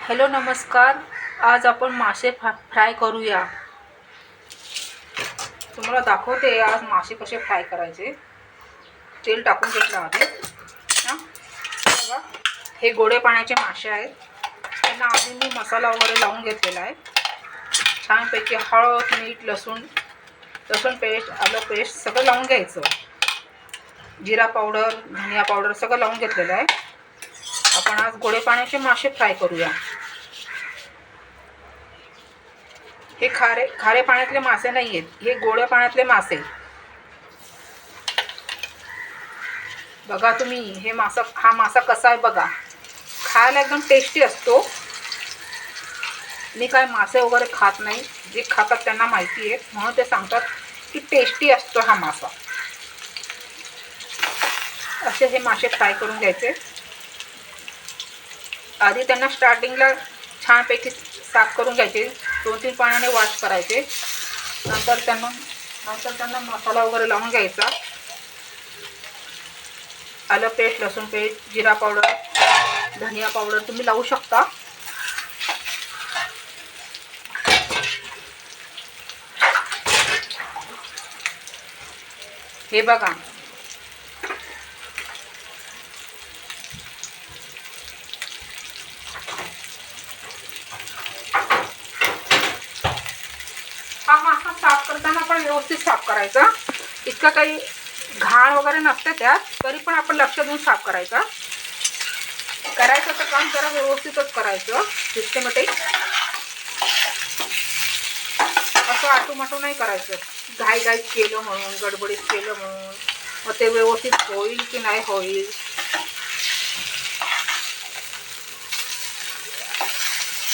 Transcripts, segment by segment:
Hello नमस्कार. आज आपण मासे फ्राय करूया. तुम्हाला दाखवते आज मासे कसे फ्राय करायचे. तेल टाकून घेतलं आधी. बघा, हे गोडे पाण्याचे मासे आहेत. त्यांना आधी मी मसाला वगैरे लावून घेतलेला आहे. छानपैकी हळद, मीठ, लसूण पेस्ट, आलं पेस्ट सगळं लावून घ्यायचं. जिरा पावडर, धनिया पावडर सगळं लावून घेतलेलं आहे. आपण आज गोडे पाण्याचे मासे फ्राय करूया. हे खारे पाण्यातले मासे नाही आहेत, हे गोड्या पाण्यातले मासे. बघा तुम्ही हा मासा कसा आहे बघा. खायला एकदम टेस्टी असतो. मी काय मासे वगैरे खात नाही, जे खातात त्यांना माहिती आहे, म्हणून ते सांगतात की टेस्टी असतो हा मासा. असे हे मासे फ्राय करून घ्यायचे. आधी त्यांना स्टार्टिंगला छानपैकी साफ करून घ्यायचे. 2-3 पाण्याने वॉश करायचे. नंतर त्यांना मसाला वगैरे लावून घ्यायचा. आलं पेस्ट, लसूण पेस्ट, जिरा पावडर, धनिया पावडर तुम्ही लावू शकता. हे बघा, हा मासा साफ करताना आपण व्यवस्थित साफ करायचा. इतका काही घाण वगैरे नसते त्यात, तरी पण आपण लक्ष देऊन साफ करायचं तर काम जरा व्यवस्थितच करायचं. सिस्टमॅटिक असं आटूमाटू नाही करायचं. घाईघाईत केलं म्हणून, गडबडीत केलं म्हणून मग ते व्यवस्थित होईल की नाही होईल.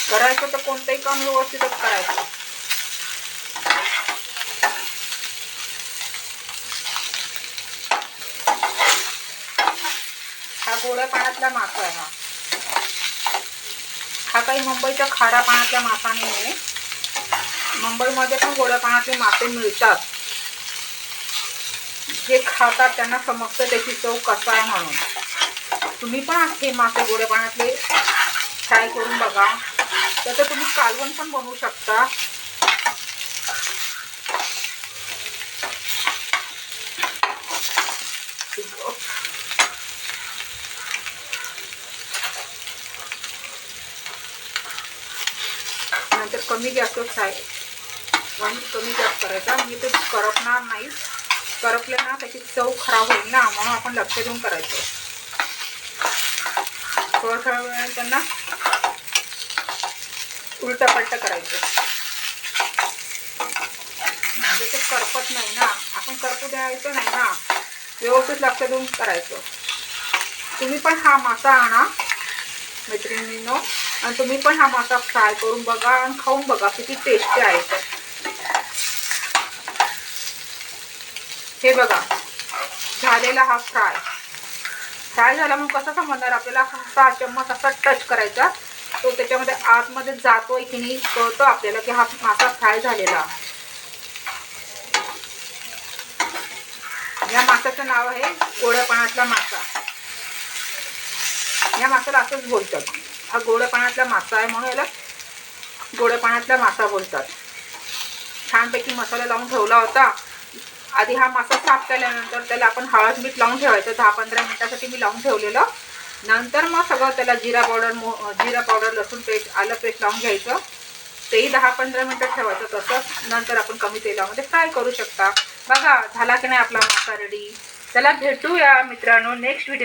करायचं तर कोणतंही काम व्यवस्थितच करायचं. हा गोड्या पाण्यातला मासा आहे. हा काही मुंबईच्या खाऱ्या पाण्यातल्या मासा नाही आहे. मुंबईमध्ये पण गोड्या पाण्यातले मासे मिळतात. जे खातात त्यांना समजतं त्याची चव कसा आहे म्हणून. तुम्ही पण हे मासे गोड्या पाण्यातले फ्राय करून बघा. त्याचं तुम्ही कालवण पण बनवू शकता. नंतर कमी गॅसवर कमी गॅस करायचा. मी ते करपणार नाही. करपले ना त्याची चव खराब होईल ना, म्हणून आपण लक्ष देऊन करायचं. थोड्या वेळाने त्यांना उलटा पलटा करायचं, म्हणजे ते करपत नाही ना. आपण करपू द्यायचं नाही ना, व्यवस्थित लक्ष देऊन करायचं. तुम्ही पण हा मासा आणा मैत्रिणींनो, आणि तुम्ही पण हा मासा फ्राय करून बघा आणि खाऊन बघा किती टेस्टी आहे. हे बघा, झालेला हा फ्राय झाला मग कसा समजणार आपल्याला. हा चम्मच असा टच करायचा, तो त्याच्यामध्ये आतमध्ये जातोय की नाही कळतं आपल्याला की हा मासा फ्राय झालेला. या मासाचं नाव आहे गोड्या पाण्यातला मासा. या मासाला असंच बोलतात. हा गोड्या पाण्यातला मासा आहे म्हणून याला गोड्या पाण्यातला मासा बोलतात. छानपैकी मसाला लावून ठेवला होता. आधी हा मासा साफ केल्यानंतर त्याला आपण हळद मीठ लावून ठेवायचं. 10-15 मिनिटासाठी मी लावून ठेवलेलं. नंतर मग सगळं त्याला जिरा पावडर, लसूण पेस्ट, आलं पेस्ट लावून घ्यायचं. तेही 10-15 मिनिटं ठेवायचं तसंच. नंतर आपण कमी तेलामध्ये फ्राय करू शकता. बघा झाला की नाही आपला मासा रेडी. चला भेटूया मित्रांनो नेक्स्ट व्हिडिओ.